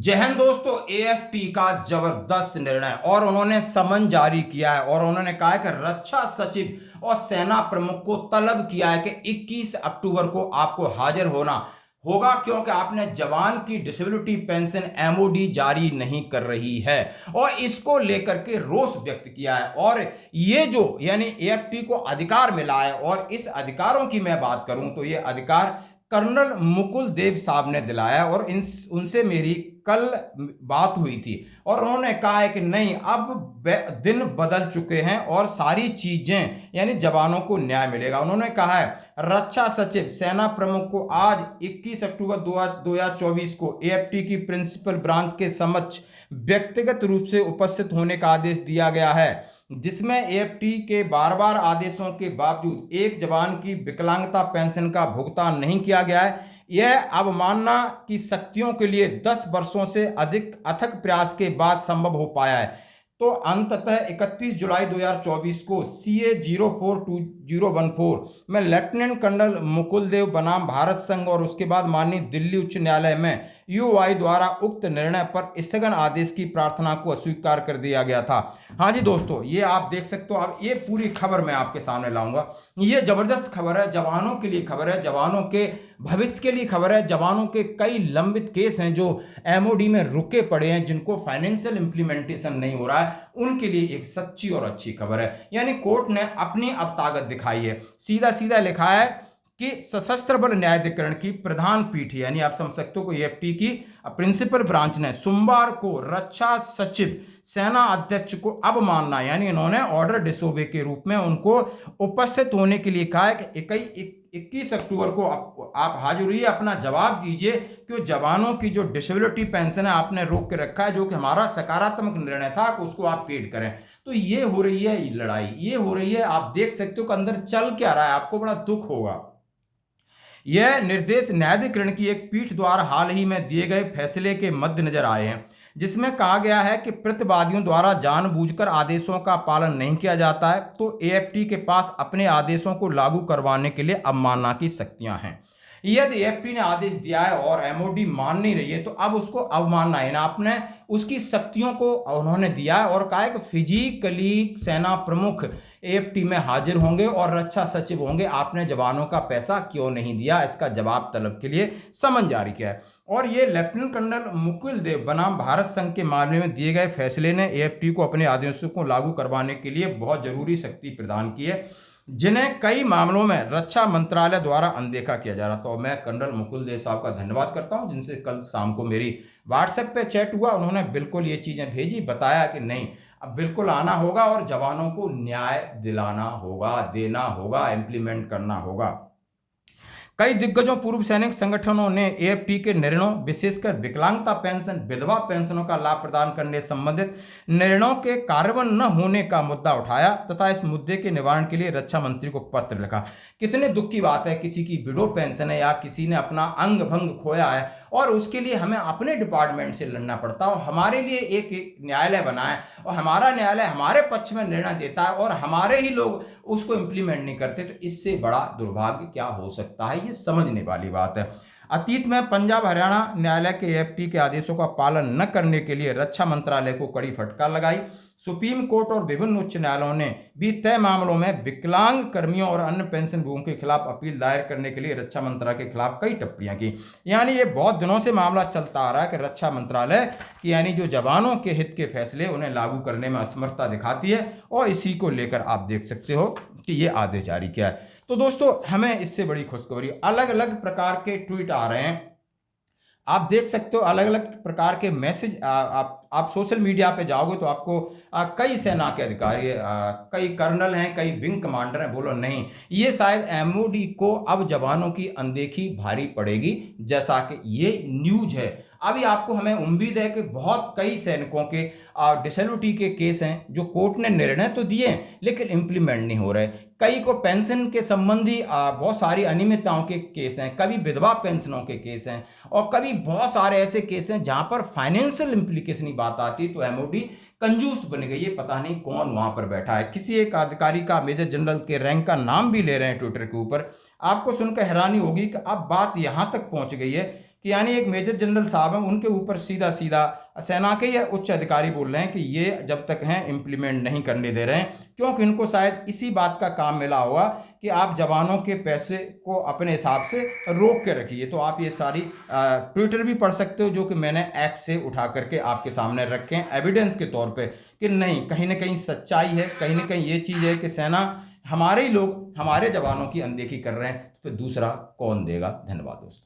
जय हिंद दोस्तों। एएफटी का जबरदस्त निर्णय और उन्होंने समन जारी किया है और उन्होंने कहा है कि रक्षा सचिव और सेना प्रमुख को तलब किया है कि 21 अक्टूबर को आपको हाजिर होना होगा, क्योंकि आपने जवान की डिसेबिलिटी पेंशन एमओडी जारी नहीं कर रही है और इसको लेकर के रोष व्यक्त किया है। और ये जो यानी एएफटी को अधिकार मिला है और इस अधिकारों की मैं बात करूं तो ये अधिकार कर्नल मुकुल देव साहब ने दिलाया और उनसे मेरी कल बात हुई थी और उन्होंने कहा है कि नहीं, अब दिन बदल चुके हैं और सारी चीजें यानी जवानों को न्याय मिलेगा। उन्होंने कहा है रक्षा सचिव सेना प्रमुख को आज 21 अक्टूबर 2024 को एएफटी की प्रिंसिपल ब्रांच के समक्ष व्यक्तिगत रूप से उपस्थित होने का आदेश दिया गया है, जिसमें एएफटी के बार बार आदेशों के बावजूद एक जवान की विकलांगता पेंशन का भुगतान नहीं किया गया है। यह अवमानना की शक्तियों के लिए 10 वर्षों से अधिक अथक प्रयास के बाद संभव हो पाया है। तो अंततः 31 जुलाई 2024 को CA 042014 में लेफ्टिनेंट कर्नल मुकुल देव बनाम भारत संघ और उसके बाद माननीय दिल्ली उच्च न्यायालय में यूआई द्वारा उक्त निर्णय पर स्थगन आदेश की प्रार्थना को अस्वीकार कर दिया गया था। हाँ जी दोस्तों, ये आप देख सकते हो। अब ये पूरी खबर मैं आपके सामने लाऊंगा। ये जबरदस्त खबर है, जवानों के लिए खबर है, जवानों के भविष्य के लिए खबर है। जवानों के कई लंबित केस हैं जो एमओडी में रुके पड़े हैं, जिनको फाइनेंशियल इंप्लीमेंटेशन नहीं हो रहा है, उनके लिए एक सच्ची और अच्छी खबर है। यानी कोर्ट ने अपनी अब ताकत दिखाई है। सीधा सीधा लिखा है कि सशस्त्र बल न्यायाधिकरण की प्रधान पीठ यानी आप समझ सकते हो को एएफटी की प्रिंसिपल ब्रांच ने सोमवार को रक्षा सचिव सेना अध्यक्ष को अवमानना यानी इन्होंने ऑर्डर डिसोबे के रूप में उनको उपस्थित होने के लिए कहा है कि 21 अक्टूबर को आप हाजिर हुई, अपना जवाब दीजिए कि जवानों की जो डिसेबिलिटी पेंशन है आपने रोक के रखा है, जो कि हमारा सकारात्मक निर्णय था कि उसको आप पेड करें। तो ये हो रही है लड़ाई, ये हो रही है। आप देख सकते हो कि अंदर चल क्या रहा है, आपको बड़ा दुख होगा। यह निर्देश न्यायाधिकरण की एक पीठ द्वारा हाल ही में दिए गए फैसले के मद्देनजर आए हैं, जिसमें कहा गया है कि प्रतिवादियों द्वारा जानबूझकर आदेशों का पालन नहीं किया जाता है तो एएफटी के पास अपने आदेशों को लागू करवाने के लिए अवमानना की शक्तियां हैं। यदि एएफटी ने आदेश दिया है और एमओडी मान नहीं रही है तो अब उसको अवमानना है ना, आपने उसकी शक्तियों को उन्होंने दिया है और कहा है कि फिजिकली सेना प्रमुख एएफटी में हाजिर होंगे और रक्षा सचिव होंगे। आपने जवानों का पैसा क्यों नहीं दिया, इसका जवाब तलब के लिए समन जारी किया है। और ये लेफ्टिनेंट कर्नल मुकुल देव बनाम भारत संघ के मामले में दिए गए फैसले ने एएफटी को अपने आदेशों को लागू करवाने के लिए बहुत जरूरी शक्ति प्रदान की है, जिन्हें कई मामलों में रक्षा मंत्रालय द्वारा अनदेखा किया जा रहा था। तो मैं कर्नल मुकुल देव साहब का धन्यवाद करता हूं, जिनसे कल शाम को मेरी व्हाट्सएप पे चैट हुआ। उन्होंने बिल्कुल ये चीजें भेजी, बताया कि नहीं, अब बिल्कुल आना होगा और जवानों को न्याय दिलाना होगा, देना होगा, इंप्लीमेंट करना होगा। कई दिग्गजों पूर्व सैनिक संगठनों ने एएफटी के निर्णयों, विशेषकर विकलांगता पेंशन, विधवा पेंशनों का लाभ प्रदान करने संबंधित निर्णयों के कार्यान्वयन न होने का मुद्दा उठाया तथा इस मुद्दे के निवारण के लिए रक्षा मंत्री को पत्र लिखा। कितने दुख की बात है, किसी की विडो पेंशन है या किसी ने अपना अंग भंग खोया है और उसके लिए हमें अपने डिपार्टमेंट से लड़ना पड़ता है और हमारे लिए एक न्यायालय बना है और हमारा न्यायालय हमारे पक्ष में निर्णय देता है और हमारे ही लोग उसको इंप्लीमेंट नहीं करते। तो इससे बड़ा दुर्भाग्य क्या हो सकता है, ये समझने वाली बात है। अतीत में पंजाब हरियाणा न्यायालय के एएफटी के आदेशों का पालन न करने के लिए रक्षा मंत्रालय को कड़ी फटकार लगाई। सुप्रीम कोर्ट और विभिन्न उच्च न्यायालयों ने भी तय मामलों में विकलांग कर्मियों और अन्य पेंशन भोगियों के खिलाफ अपील दायर करने के लिए रक्षा मंत्रालय के खिलाफ कई टिप्पणियां की। यानी ये बहुत दिनों से मामला चलता आ रहा है कि रक्षा मंत्रालय की यानी जो जवानों के हित के फैसले उन्हें लागू करने में असमर्थता दिखाती है और इसी को लेकर आप देख सकते हो कि ये आदेश जारी किया है। तो दोस्तों, हमें इससे बड़ी खुशखबरी, अलग अलग प्रकार के ट्वीट आ रहे हैं, आप देख सकते हो अलग अलग प्रकार के मैसेज। आप सोशल मीडिया पे जाओगे तो आपको कई सेना के अधिकारी, कई कर्नल हैं, कई विंग कमांडर हैं, बोलो नहीं, ये शायद एमओडी को अब जवानों की अनदेखी भारी पड़ेगी, जैसा कि ये न्यूज है। अभी आपको हमें उम्मीद है कि बहुत कई सैनिकों के डिसेबिलिटी के केस हैं जो कोर्ट ने निर्णय तो दिए हैं लेकिन इंप्लीमेंट नहीं हो रहे। कई को पेंशन के संबंधी बहुत सारी अनियमितताओं के केस हैं, कभी विधवा पेंशनों के केस हैं और कभी बहुत सारे ऐसे केस हैं जहां पर फाइनेंशियल इंप्लीकेशन की बात आती है तो एमओडी कंजूस बन गई। ये पता नहीं कौन वहां पर बैठा है। किसी एक अधिकारी का, मेजर जनरल के रैंक का नाम भी ले रहे हैं ट्विटर के ऊपर। आपको सुनकर हैरानी होगी कि अब बात यहां तक पहुंच गई है कि यानी एक मेजर जनरल साहब हैं, उनके ऊपर सीधा सीधा सेना के या उच्च अधिकारी बोल रहे हैं कि ये जब तक हैं इम्प्लीमेंट नहीं करने दे रहे हैं, क्योंकि इनको शायद इसी बात का काम मिला होगा कि आप जवानों के पैसे को अपने हिसाब से रोक के रखिए। तो आप ये सारी ट्विटर भी पढ़ सकते हो जो कि मैंने एक्स से उठा करके आपके सामने रखे हैं एविडेंस के तौर पे कि नहीं, कहीं ना कहीं सच्चाई है, कहीं ना कहीं ये चीज़ है कि सेना, हमारे ही लोग हमारे जवानों की अनदेखी कर रहे हैं, तो फिर दूसरा कौन देगा। धन्यवाद दोस्तों।